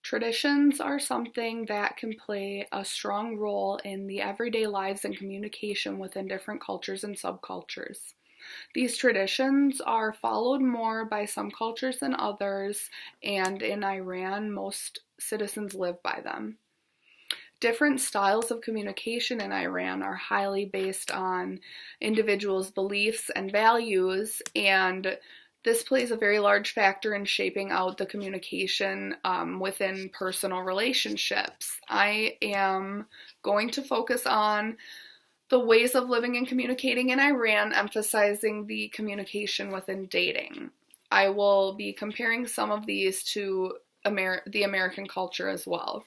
Traditions are something that can play a strong role in the everyday lives and communication within different cultures and subcultures. These traditions are followed more by some cultures than others, and in Iran, most citizens live by them. Different styles of communication in Iran are highly based on individuals' beliefs and values, and this plays a very large factor in shaping out the communication within personal relationships. I am going to focus on the ways of living and communicating in Iran, emphasizing the communication within dating. I will be comparing some of these to the American culture as well.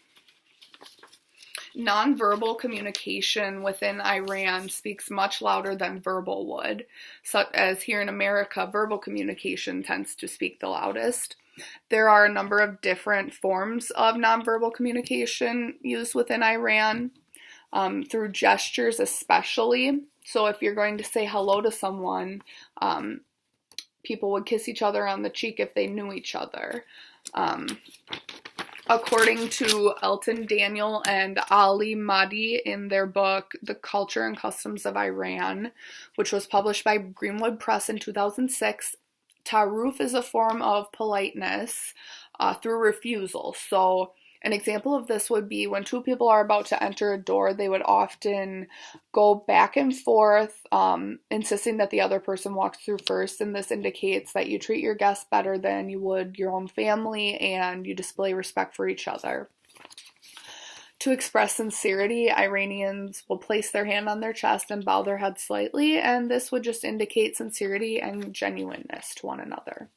Nonverbal communication within Iran speaks much louder than verbal would, such as here in America, verbal communication tends to speak the loudest. There are a number of different forms of nonverbal communication used within Iran, through gestures especially. So if you're going to say hello to someone, people would kiss each other on the cheek if they knew each other. According to Elton Daniel and Ali Mahdi in their book, The Culture and Customs of Iran, which was published by Greenwood Press in 2006, Taruf is a form of politeness through refusal. So an example of this would be when two people are about to enter a door, they would often go back and forth, insisting that the other person walks through first, and this indicates that you treat your guests better than you would your own family, and you display respect for each other. To express sincerity, Iranians will place their hand on their chest and bow their head slightly, and this would just indicate sincerity and genuineness to one another.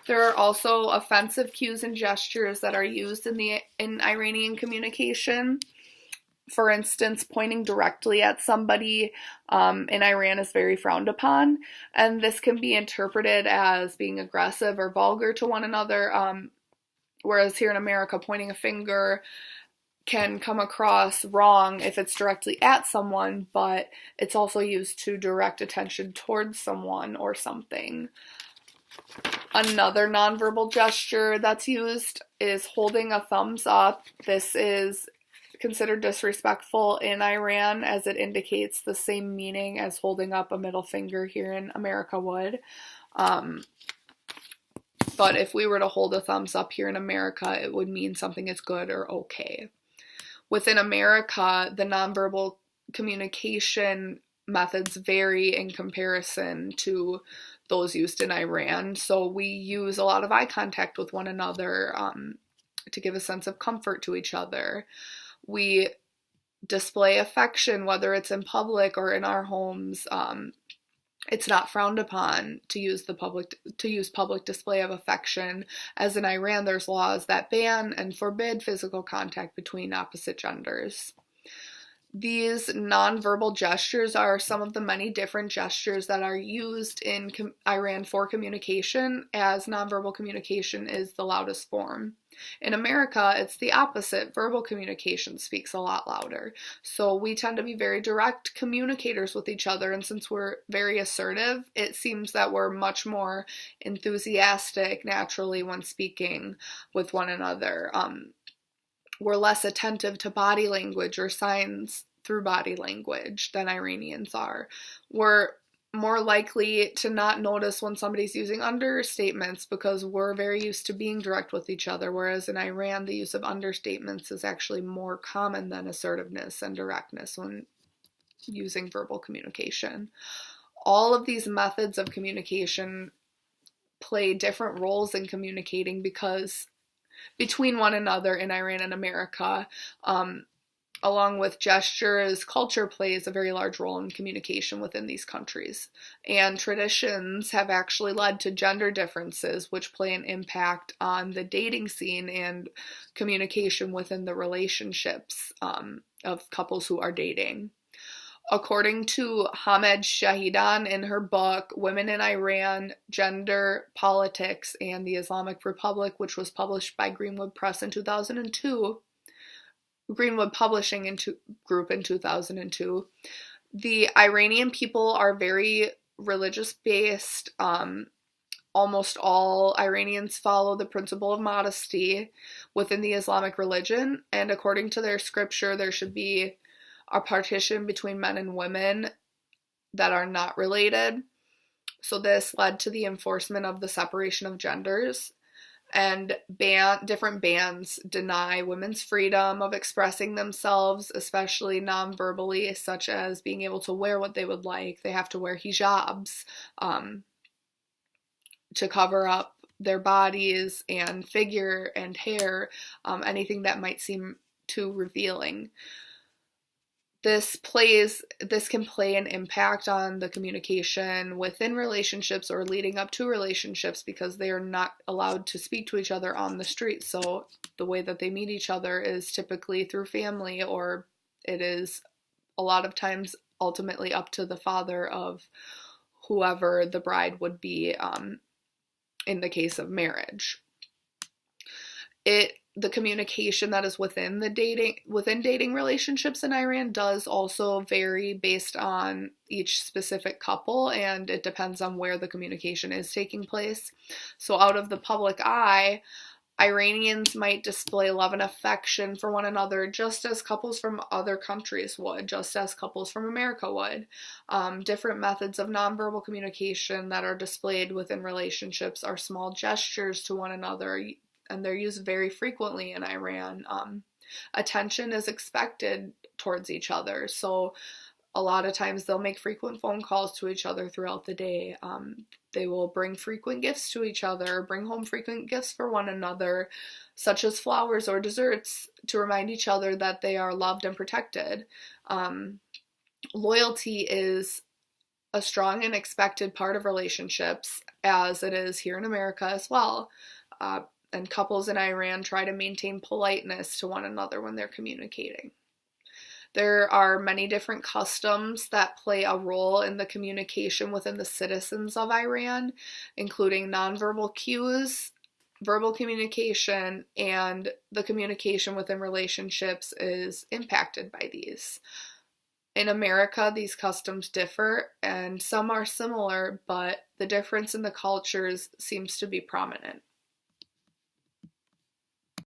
There are also offensive cues and gestures that are used in Iranian communication. For instance, pointing directly at somebody in Iran is very frowned upon, and this can be interpreted as being aggressive or vulgar to one another, whereas here in America, pointing a finger can come across wrong if it's directly at someone, but it's also used to direct attention towards someone or something. Another nonverbal gesture that's used is holding a thumbs up. This is considered disrespectful in Iran as it indicates the same meaning as holding up a middle finger here in America would. But if we were to hold a thumbs up here in America, it would mean something is good or okay. Within America, the nonverbal communication methods vary in comparison to those used in Iran. So we use a lot of eye contact with one another to give a sense of comfort to each other. We display affection, whether it's in public or in our homes. It's not frowned upon to use public display of affection, as in Iran there's laws that ban and forbid physical contact between opposite genders. These nonverbal gestures are some of the many different gestures that are used in Iran for communication, as nonverbal communication is the loudest form. In America, it's the opposite. Verbal communication speaks a lot louder. So we tend to be very direct communicators with each other, and since we're very assertive, it seems that we're much more enthusiastic naturally when speaking with one another. We're less attentive to body language or signs through body language than Iranians are. We're more likely to not notice when somebody's using understatements because we're very used to being direct with each other, whereas in Iran, the use of understatements is actually more common than assertiveness and directness when using verbal communication. All of these methods of communication play different roles in communicating because between one another in Iran and America, along with gestures, culture plays a very large role in communication within these countries. And traditions have actually led to gender differences, which play an impact on the dating scene and communication within the relationships of couples who are dating. According to Hamed Shahidan in her book, Women in Iran, Gender, Politics, and the Islamic Republic, which was published by Greenwood Press in 2002, Greenwood Publishing Group in 2002, the Iranian people are very religious-based. almost all Iranians follow the principle of modesty within the Islamic religion, and according to their scripture, there should be a partition between men and women that are not related. So this led to the enforcement of the separation of genders, and different bans deny women's freedom of expressing themselves, especially non-verbally, such as being able to wear what they would like. They have to wear hijabs to cover up their bodies and figure and hair, anything that might seem too revealing. This can play an impact on the communication within relationships or leading up to relationships, because they are not allowed to speak to each other on the street. So the way that they meet each other is typically through family, or it is a lot of times ultimately up to the father of whoever the bride would be, in the case of marriage. The communication that is within dating relationships in Iran does also vary based on each specific couple, and it depends on where the communication is taking place. So out of the public eye, Iranians might display love and affection for one another just as couples from other countries would, just as couples from America would. Different methods of nonverbal communication that are displayed within relationships are small gestures to one another, and they're used very frequently in Iran. Attention is expected towards each other, so a lot of times they'll make frequent phone calls to each other throughout the day. They will bring frequent gifts to each other, bring home frequent gifts for one another, such as flowers or desserts, to remind each other that they are loved and protected. Loyalty is a strong and expected part of relationships, as it is here in America as well. And couples in Iran try to maintain politeness to one another when they're communicating. There are many different customs that play a role in the communication within the citizens of Iran, including nonverbal cues, verbal communication, and the communication within relationships is impacted by these. In America, these customs differ, and some are similar, but the difference in the cultures seems to be prominent.